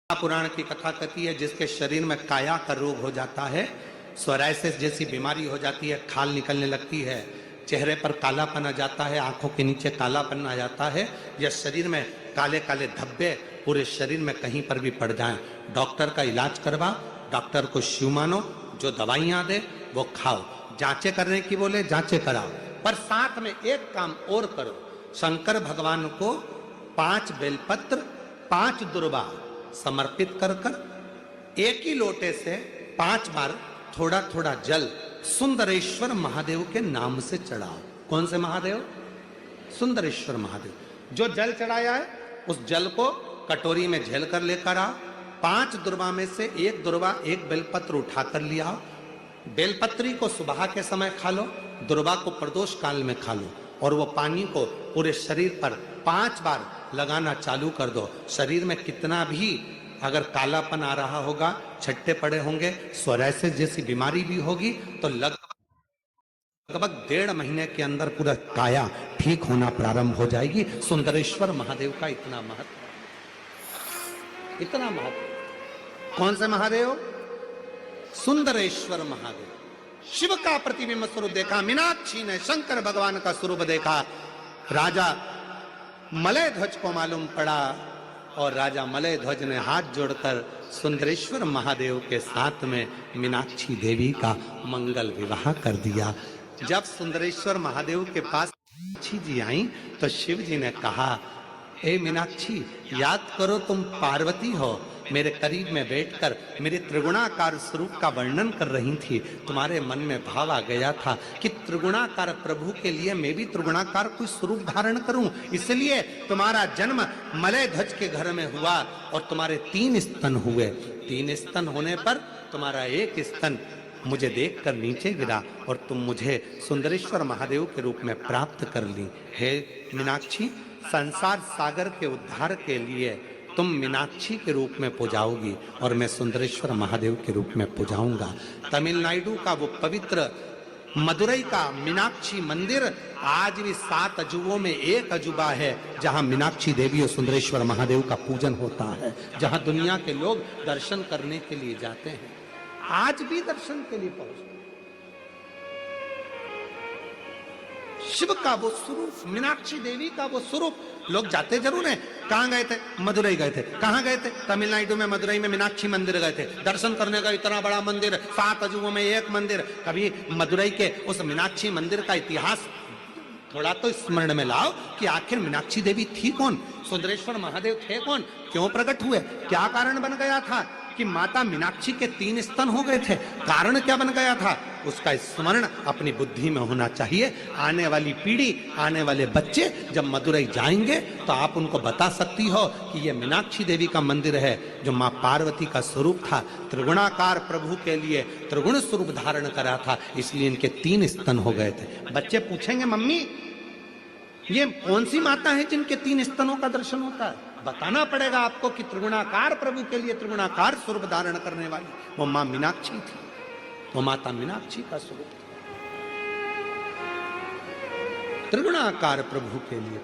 पुराण की कथा कहती है जिसके शरीर में काया का रोग हो जाता है, सोरायसिस जैसी बीमारी हो जाती है, खाल निकलने लगती है, चेहरे पर कालापन आ जाता है, आंखों के नीचे कालापन आ जाता है, या शरीर में काले काले धब्बे पूरे शरीर में कहीं पर भी पड़ जाएं, डॉक्टर का इलाज करवा, डॉक्टर को शिव मानो, जो दवाइयां दे वो खाओ, जांचे करने की बोले जांचे कराओ, पर साथ में एक काम और करो, शंकर भगवान को 5 बेलपत्र 5 दुर्वा समर्पित कर कर एक ही लोटे से 5 बार थोड़ा थोड़ा जल सुंदरेश्वर महादेव के नाम से चढ़ाओ। कौन से महादेव? सुंदरेश्वर महादेव। जो जल चढ़ाया है उस जल को कटोरी में झेल कर लेकर आओ, 5 दुर्वा में से एक दुर्वा एक बेलपत्र उठाकर लिया आओ, बेलपत्री को सुबह के समय खा लो, दुर्वा को प्रदोष काल में खा लो, और वो पानी को पूरे शरीर पर 5 बार लगाना चालू कर दो। शरीर में कितना भी अगर कालापन आ रहा होगा, छट्टे पड़े होंगे, सोरायसिस जैसी बीमारी भी होगी, तो लगभग 1.5 महीने के अंदर पूरा काया ठीक होना प्रारंभ हो जाएगी। सुंदरेश्वर महादेव का इतना महत्व, इतना महत्व। कौन से महादेव? सुंदरेश्वर महादेव। शिव का प्रतिबिंब स्वरूप देखा, मीनाक्षी ने शंकर भगवान का स्वरूप देखा, राजा मलय ध्वज को मालूम पड़ा, और राजा मलय ध्वज ने हाथ जोड़कर सुंदरेश्वर महादेव के साथ में मीनाक्षी देवी का मंगल विवाह कर दिया। जब सुंदरेश्वर महादेव के पास मीनाक्षी जी आई तो शिव जी ने कहा, हे मीनाक्षी, याद करो तुम पार्वती हो, मेरे करीब में बैठकर मेरे त्रिगुणाकार स्वरूप का वर्णन कर रही थी, तुम्हारे मन में भाव आ गया था कि त्रिगुणाकार प्रभु के लिए मैं भी त्रिगुणाकार कोई स्वरूप धारण करूं, इसलिए तुम्हारा जन्म मलय ध्वज के घर में हुआ और तुम्हारे 3 स्तन हुए। 3 स्तन होने पर तुम्हारा एक स्तन मुझे देखकर नीचे गिरा और तुम मुझे सुंदरेश्वर महादेव के रूप में प्राप्त कर ली। हे मीनाक्षी, संसार सागर के उद्धार के लिए तुम मीनाक्षी के रूप में पूजाओगी और मैं सुंदरेश्वर महादेव के रूप में पूजाऊंगा। तमिलनाडु का वो पवित्र मदुरई का मीनाक्षी मंदिर आज भी 7 अजूबों में एक अजूबा है, जहां मीनाक्षी देवी और सुंदरेश्वर महादेव का पूजन होता है, जहां दुनिया के लोग दर्शन करने के लिए जाते हैं, आज भी दर्शन के लिए पहुंचते। शिव का वो स्वरूप, मीनाक्षी देवी का वो स्वरूप, लोग जाते जरूर हैं। कहां गए थे? मदुरई गए थे। कहां गए थे? तमिलनाडु में मदुरई में मीनाक्षी मंदिर गए थे दर्शन करने का। इतना बड़ा मंदिर, 7 अजूबों में एक मंदिर। कभी मदुरई के उस मीनाक्षी मंदिर का इतिहास थोड़ा तो स्मरण में लाओ कि आखिर मीनाक्षी देवी थी कौन, सुंदरेश्वर महादेव थे कौन, क्यों प्रकट हुए, क्या कारण बन गया था कि माता मीनाक्षी के 3 स्तन हो गए थे, कारण क्या बन गया था, उसका स्मरण अपनी बुद्धि में होना चाहिए। आने वाली पीढ़ी, आने वाले बच्चे जब मदुरई जाएंगे तो आप उनको बता सकती हो कि ये मीनाक्षी देवी का मंदिर है, जो माँ पार्वती का स्वरूप था, त्रिगुणाकार प्रभु के लिए त्रिगुण स्वरूप धारण करा था, इसलिए इनके 3 स्तन हो गए थे। बच्चे पूछेंगे, मम्मी ये कौन सी माता है जिनके 3 स्तनों का दर्शन होता है? बताना पड़ेगा आपको कि त्रिगुणाकार प्रभु के लिए त्रिगुणाकार स्वरूप धारण करने वाली वो मां मीनाक्षी थी, वो माता मीनाक्षी का स्वरूप था, त्रिगुणाकार प्रभु के लिए।